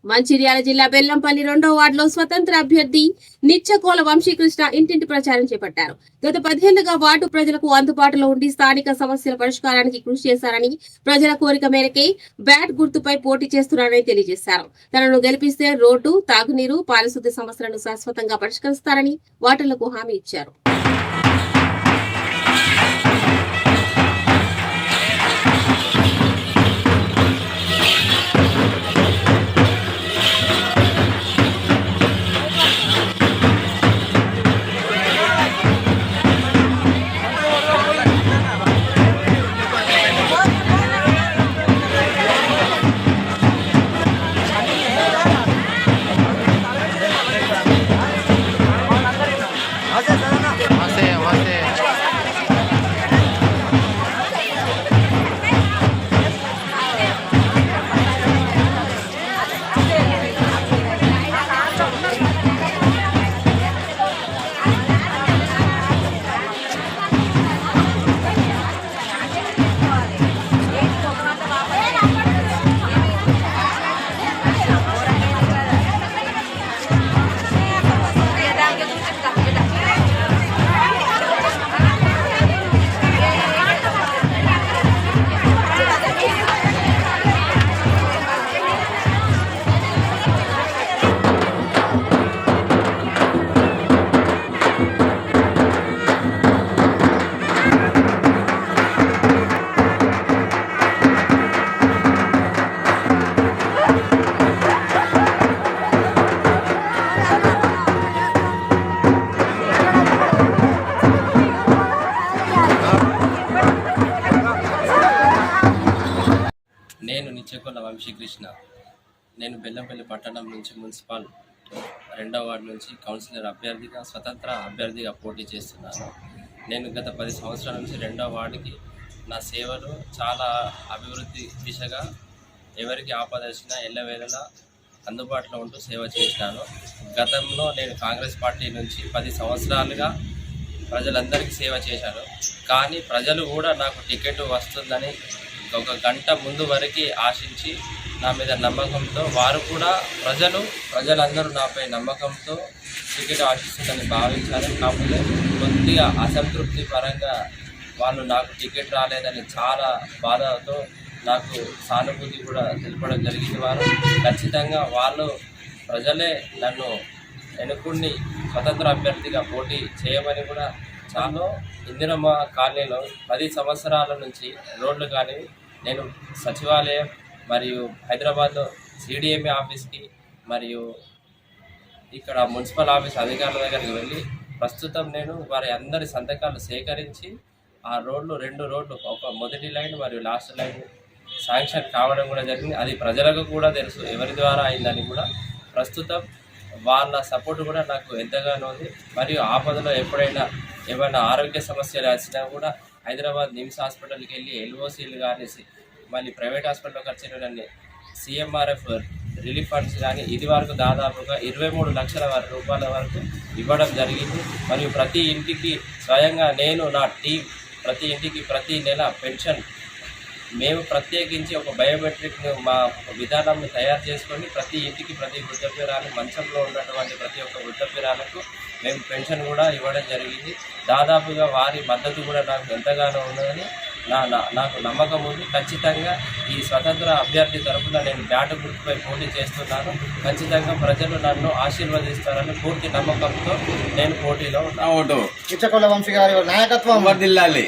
మంచిర్యాల జిల్లా బెల్లంపల్లి 2వ వార్డులో స్వతంత్ర అభ్యర్థి నిత్యకోల వంశీకృష్ణ ఇంటింటి ప్రచారం చేపట్టారు. గత 10 ఏళ్లుగా వార్డు ప్రజలకు అందుబాటులో ఉండి స్థానిక సమస్యల పరిష్కారానికి కృషి చేశారని, ప్రజల కోరిక మేరకే బ్యాట్ గుర్తుపై పోటీ చేస్తున్నారని తెలియజేశారు. తనను గెలిపిస్తే రోడ్డు, తాగునీరు, పారిశుద్ధ్య సమస్యలను శాశ్వతంగా పరిష్కరిస్తారని ఓటర్లకు హామీ ఇచ్చారు. నేను నిత్యకోల వంశీకృష్ణ. నేను బెల్లంపల్లి పట్టణం నుంచి మున్సిపల్ 2వ వార్డు నుంచి కౌన్సిలర్ అభ్యర్థిగా, స్వతంత్ర అభ్యర్థిగా పోటీ చేస్తున్నాను. నేను గత 10 సంవత్సరాల నుంచి 2వ వార్డుకి నా సేవలు చాలా అభివృద్ధి దిశగా ఎవరికి ఆపద వచ్చినా ఎల్లవేళలా అందుబాటులో ఉంటూ సేవ చేసినాను. గతంలో నేను కాంగ్రెస్ పార్టీ నుంచి 10 సంవత్సరాలుగా ప్రజలందరికీ సేవ చేశాను. కానీ ప్రజలు కూడా నాకు టికెట్ వస్తుందని ఒక గంట ముందు వరకు ఆశించి నా మీద నమ్మకంతో, వారు కూడా ప్రజలందరూ నాపై నమ్మకంతో టికెట్ ఆశిస్తుందని భావించారు. కాకపోతే కొద్దిగా అసంతృప్తి పరంగా వాళ్ళు నాకు టికెట్ రాలేదని చాలా బాధతో నాకు సానుభూతి కూడా తెలపడం జరిగింది. వారు ఖచ్చితంగా ప్రజలే నన్ను ఎన్నుకుని స్వతంత్ర అభ్యర్థిగా పోటీ చేయమని కూడా చాలా ఇందిరమ్మ కాలనీలో 10 సంవత్సరాల నుంచి రోడ్లు కానీ, నేను సచివాలయం మరియు హైదరాబాద్లో CDMA ఆఫీస్కి మరియు ఇక్కడ మున్సిపల్ ఆఫీస్ అధికారుల దగ్గరికి వెళ్ళి ప్రస్తుతం నేను వారి అందరి సంతకాలు సేకరించి ఆ రోడ్లు 2 రోడ్లు, ఒక మొదటి లైన్ మరియు లాస్ట్ లైన్ శాంక్షన్ కావడం కూడా జరిగింది. అది ప్రజలకు కూడా తెలుసు ఎవరి ద్వారా అయిందని కూడా. ప్రస్తుతం వాళ్ళ సపోర్ట్ కూడా నాకు ఎంతగానో ఉంది. మరియు ఆపదలో ఎప్పుడైనా ఏమైనా ఆరోగ్య సమస్యలు వచ్చినా కూడా హైదరాబాద్ నిమ్స్ హాస్పిటల్కి వెళ్ళి LOCలు కానీ, మళ్ళీ ప్రైవేట్ హాస్పిటల్కి వచ్చిన CMRF రిలీఫ్ ఫండ్స్ కానీ ఇది వరకు దాదాపుగా 23 లక్షల రూపాయల వరకు ఇవ్వడం జరిగింది. మరియు ప్రతి ఇంటికి స్వయంగా నేను, నా టీం ప్రతి ఇంటికి ప్రతి నెల పెన్షన్ మేము ప్రత్యేకించి ఒక బయోమెట్రిక్ మా విధానాన్ని తయారు చేసుకొని ప్రతి ఇంటికి ప్రతి వృద్ధపిరాలు, మంచంలో ఉన్నటువంటి ప్రతి ఒక్క వృద్ధపిరాలకు మేము పెన్షన్ కూడా ఇవ్వడం జరిగింది. దాదాపుగా వారి మద్దతు కూడా నాకు ఎంతగానో ఉన్నదని నాకు నమ్మకం ఉంది. ఖచ్చితంగా ఈ స్వతంత్ర అభ్యర్థి తరఫున నేను బ్యాట్ గుర్తుపై పోటీ చేస్తున్నాను. ఖచ్చితంగా ప్రజలు నన్ను ఆశీర్వదిస్తారని పూర్తి నమ్మకంతో నేను పోటీలో ఉన్నాను. నిత్యకోల వంశీ గారి నాయకత్వం వర్ధిల్లాలి.